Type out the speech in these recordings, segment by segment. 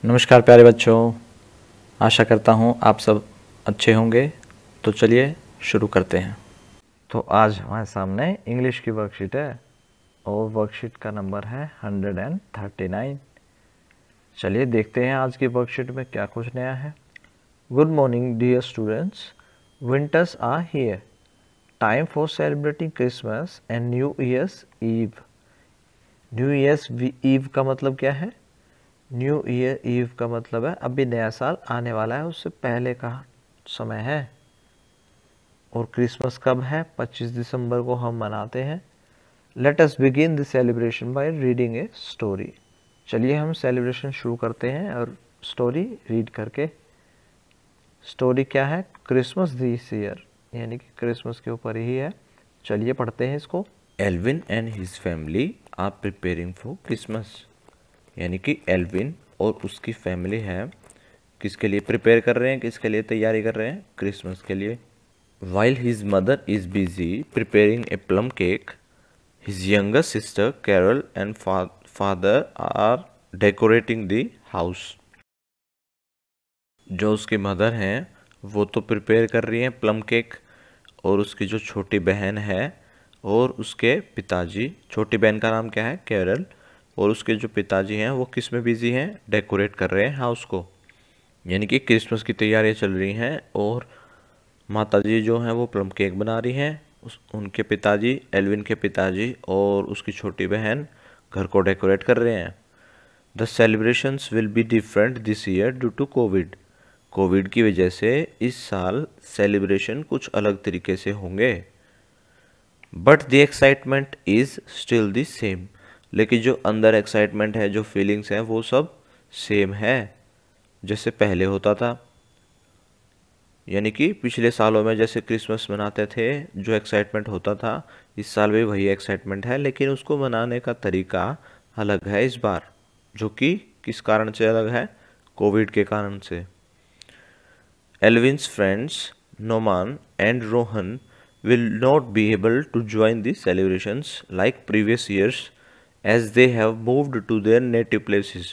नमस्कार प्यारे बच्चों, आशा करता हूँ आप सब अच्छे होंगे। तो चलिए शुरू करते हैं। तो आज हमारे सामने इंग्लिश की वर्कशीट है और वर्कशीट का नंबर है 139। चलिए देखते हैं आज की वर्कशीट में क्या कुछ नया है। Good morning dear students, winters are here, time for celebrating Christmas and New Year's Eve. New Year's Eve का मतलब क्या है? न्यू ईयर ईव का मतलब है अभी नया साल आने वाला है, उससे पहले का समय है। और क्रिसमस कब है? 25 दिसंबर को हम मनाते हैं। Let us begin the celebration by reading a story. चलिए हम सेलिब्रेशन शुरू करते हैं और स्टोरी रीड करके। स्टोरी क्या है? क्रिसमस दिस ईयर, यानी कि क्रिसमस के ऊपर ही है। चलिए पढ़ते हैं इसको। Alvin and his family are preparing for Christmas, यानी कि एल्विन और उसकी फैमिली है किसके लिए प्रिपेयर कर रहे हैं, किसके लिए तैयारी कर रहे हैं? क्रिसमस के लिए। While his mother is busy preparing a plum cake, his younger sister Carol and father are decorating the house. जो उसकी मदर हैं वो तो प्रिपेयर कर रही हैं प्लम केक, और उसकी जो छोटी बहन है और उसके पिताजी, छोटी बहन का नाम क्या है? कैरल, और उसके जो पिताजी हैं वो किस में बिजी हैं? डेकोरेट कर रहे हैं हाउस को, यानी कि क्रिसमस की तैयारियां चल रही हैं। और माताजी जो हैं वो प्लम केक बना रही हैं, उनके पिताजी, एल्विन के पिताजी और उसकी छोटी बहन घर को डेकोरेट कर रहे हैं। The celebrations will be different this year due to Covid. Covid की वजह से इस साल सेलिब्रेशन कुछ अलग तरीके से होंगे। But the excitement is still the same, लेकिन जो अंदर एक्साइटमेंट है, जो फीलिंग्स हैं, वो सब सेम है जैसे पहले होता था। यानी कि पिछले सालों में जैसे क्रिसमस मनाते थे, जो एक्साइटमेंट होता था, इस साल भी वही एक्साइटमेंट है, लेकिन उसको मनाने का तरीका अलग है इस बार। जो कि किस कारण से अलग है? कोविड के कारण से। Elvin's friends Noman and Rohan will not be able to join the celebrations like previous years as they have moved to their native places.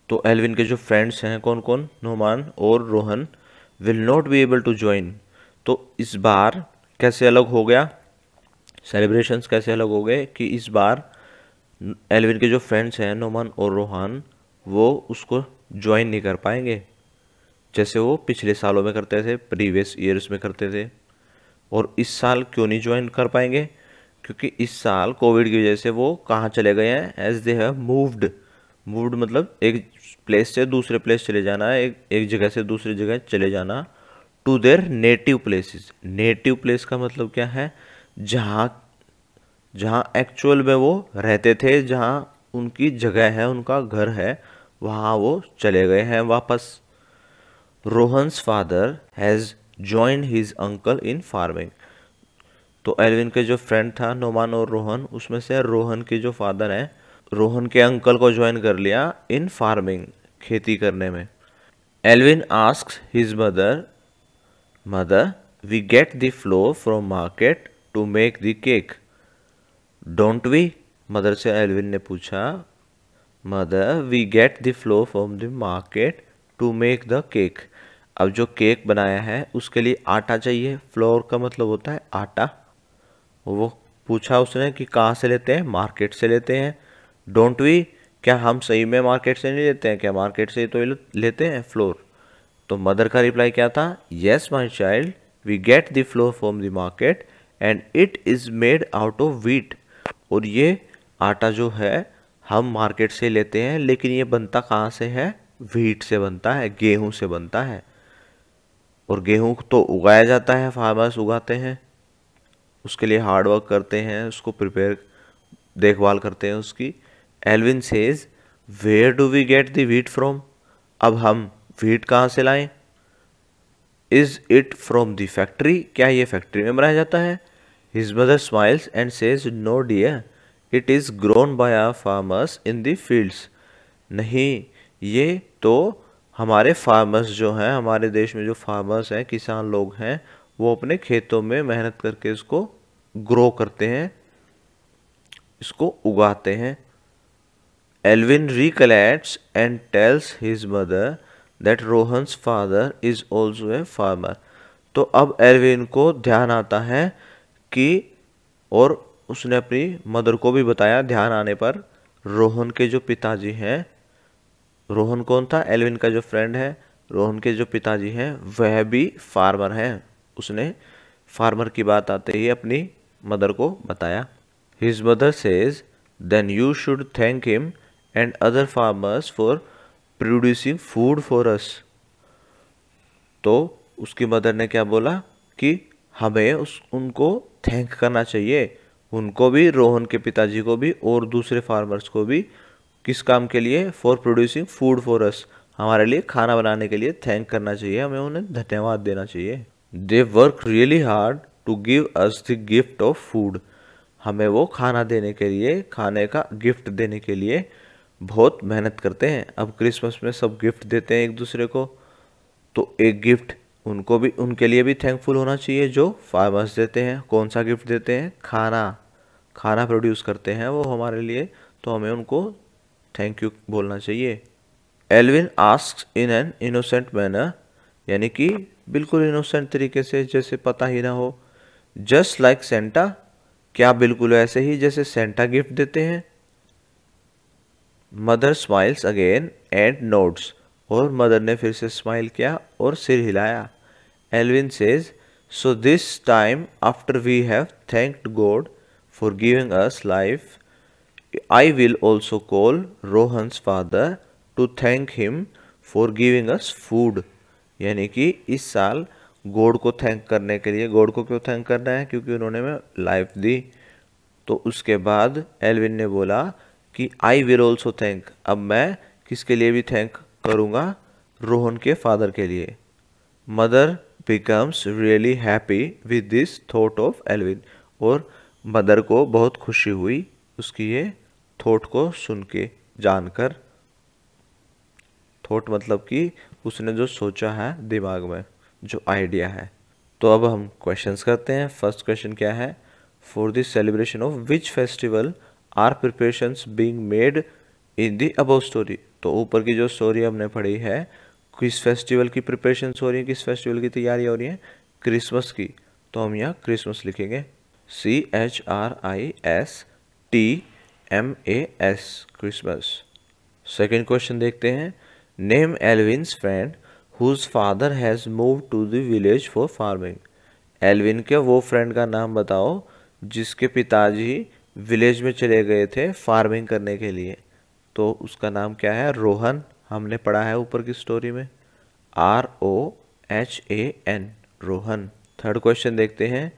तो एल्विन के जो फ्रेंड्स हैं कौन कौन? नोमान और Rohan will not be able to join. तो इस बार कैसे अलग हो गया? सेलिब्रेशंस कैसे अलग हो गए कि इस बार एल्विन के जो फ्रेंड्स हैं नोमान और रोहन, वो उसको ज्वाइन नहीं कर पाएंगे जैसे वो पिछले सालों में करते थे, प्रीवियस ईयर्स में करते थे। और इस साल क्यों नहीं ज्वाइन कर पाएंगे? क्योंकि इस साल कोविड की वजह से वो कहाँ चले गए हैं? As they have moved. Moved मतलब एक प्लेस से दूसरे प्लेस चले जाना, एक जगह से दूसरी जगह चले जाना। To their native places. Native place का मतलब क्या है? जहाँ जहाँ एक्चुअल में वो रहते थे, जहाँ उनकी जगह है, उनका घर है, वहाँ वो चले गए हैं वापस। Rohan's father has joined his uncle in farming. तो एल्विन के जो फ्रेंड था नोमान और रोहन, उसमें से रोहन के जो फादर हैं, रोहन के अंकल को ज्वाइन कर लिया इन फार्मिंग, खेती करने में। Alvin asks his mother, mother we get the flour from market to make the cake, don't we? Mother से एल्विन ने पूछा, mother we get the flour from the market to make the cake. अब जो cake बनाया है उसके लिए आटा चाहिए। फ्लोर का मतलब होता है आटा। वो पूछा उसने कि कहाँ से लेते हैं? मार्केट से लेते हैं। Don't we? क्या हम सही में मार्केट से नहीं लेते हैं? क्या मार्केट से तो लेते हैं फ्लोर? तो मदर का रिप्लाई क्या था? Yes my child, we get the flour from the market and it is made out of wheat. और ये आटा जो है हम मार्केट से लेते हैं, लेकिन ये बनता कहाँ से है? व्हीट से बनता है, गेहूं से बनता है। और गेहूं तो उगाया जाता है, फार्मर्स उगाते हैं, उसके लिए हार्ड वर्क करते हैं, उसको प्रिपेयर, देखभाल करते हैं उसकी। Alvin says, where do we get the wheat from? अब हम व्हीट कहाँ से लाएं? Is it from the factory? क्या ये फैक्ट्री में बनाया जाता है? His mother smiles and says, no dear, it is grown by our farmers in the fields. नहीं, ये तो हमारे फार्मर्स जो हैं, हमारे देश में जो फार्मर्स हैं, किसान लोग हैं, वो अपने खेतों में मेहनत करके इसको ग्रो करते हैं, इसको उगाते हैं। Alvin recollects and tells his mother that Rohan's father is also a farmer. तो अब एल्विन को ध्यान आता है कि, और उसने अपनी मदर को भी बताया ध्यान आने पर, रोहन के जो पिताजी हैं, रोहन कौन था? एल्विन का जो फ्रेंड है, रोहन के जो पिताजी हैं वह भी फार्मर हैं। उसने फार्मर की बात आते ही अपनी मदर को बताया। His mother says then you should thank him and other farmers for producing food for us. तो उसकी मदर ने क्या बोला कि हमें उनको थैंक करना चाहिए, उनको भी, रोहन के पिताजी को भी और दूसरे फार्मर्स को भी। किस काम के लिए? फॉर प्रोड्यूसिंग फूड फॉर अस, हमारे लिए खाना बनाने के लिए थैंक करना चाहिए, हमें उन्हें धन्यवाद देना चाहिए। They work really hard to give us the gift of food, हमें वो खाना देने के लिए, खाने का गिफ्ट देने के लिए बहुत मेहनत करते हैं। अब क्रिसमस में सब गिफ्ट देते हैं एक दूसरे को, तो एक गिफ्ट उनको भी, उनके लिए भी थैंकफुल होना चाहिए जो फार्मर्स देते हैं। कौन सा गिफ्ट देते हैं? खाना प्रोड्यूस करते हैं वो हमारे लिए, तो हमें उनको थैंक यू बोलना चाहिए। Alvin asks in an innocent manner, यानी कि बिल्कुल इनोसेंट तरीके से, जैसे पता ही ना हो। जस्ट लाइक सेंटा, क्या बिल्कुल ऐसे ही जैसे सेंटा गिफ्ट देते हैं? Mother smiles again and nods, और मदर ने फिर से स्माइल किया और सिर हिलाया। Alvin says so this time after we have thanked God for giving us life, I will also call Rohan's father to thank him for giving us food. यानी कि इस साल गॉड को थैंक करने के लिए, गॉड को क्यों थैंक करना है? क्योंकि उन्होंने हमें लाइफ दी। तो उसके बाद एल्विन ने बोला कि आई विल ऑल्सो थैंक, अब मैं किसके लिए भी थैंक करूँगा? रोहन के फादर के लिए। Mother becomes really happy with this thought of Alvin, और मदर को बहुत खुशी हुई उसकी ये थॉट को सुन के, जानकर। थॉट मतलब कि उसने जो सोचा है दिमाग में, जो आइडिया है। तो अब हम क्वेश्चंस करते हैं। फर्स्ट क्वेश्चन क्या है? For the celebration of which festival are preparations being made in the above story. तो ऊपर की जो स्टोरी हमने पढ़ी है, किस फेस्टिवल की प्रिपरेशंस हो रही है, किस फेस्टिवल की तैयारी हो रही है? क्रिसमस की। तो हम यहाँ क्रिसमस लिखेंगे, CHRISTMAS, क्रिसमस। सेकेंड क्वेश्चन देखते हैं। Name Alvin's friend whose father has move to the village for farming. Alvin के वो फ्रेंड का नाम बताओ जिसके पिताजी विलेज में चले गए थे फार्मिंग करने के लिए। तो उसका नाम क्या है? रोहन। हमने पढ़ा है ऊपर की स्टोरी में, ROHAN, रोहन। थर्ड क्वेश्चन देखते हैं।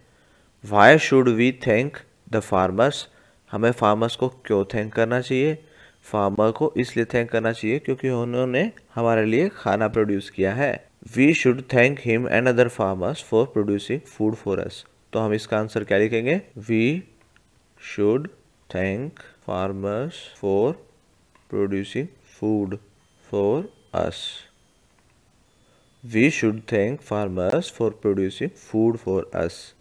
Why should we thank the farmers, हमें फार्मर्स को क्यों थैंक करना चाहिए? फार्मर को इसलिए थैंक करना चाहिए क्योंकि उन्होंने हमारे लिए खाना प्रोड्यूस किया है। We should thank him and other farmers for producing food for us. तो हम इसका आंसर क्या लिखेंगे? We should thank farmers for producing food for us. We should thank farmers for producing food for us.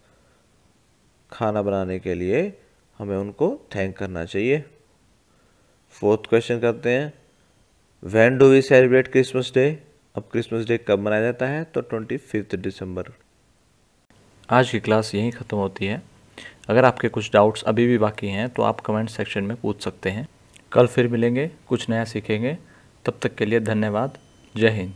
खाना बनाने के लिए हमें उनको थैंक करना चाहिए। फोर्थ क्वेश्चन करते हैं। When do we celebrate Christmas day. अब क्रिसमस डे कब मनाया जाता है? तो 25 दिसंबर। आज की क्लास यहीं ख़त्म होती है। अगर आपके कुछ डाउट्स अभी भी बाकी हैं तो आप कमेंट सेक्शन में पूछ सकते हैं। कल फिर मिलेंगे, कुछ नया सीखेंगे। तब तक के लिए धन्यवाद। जय हिंद।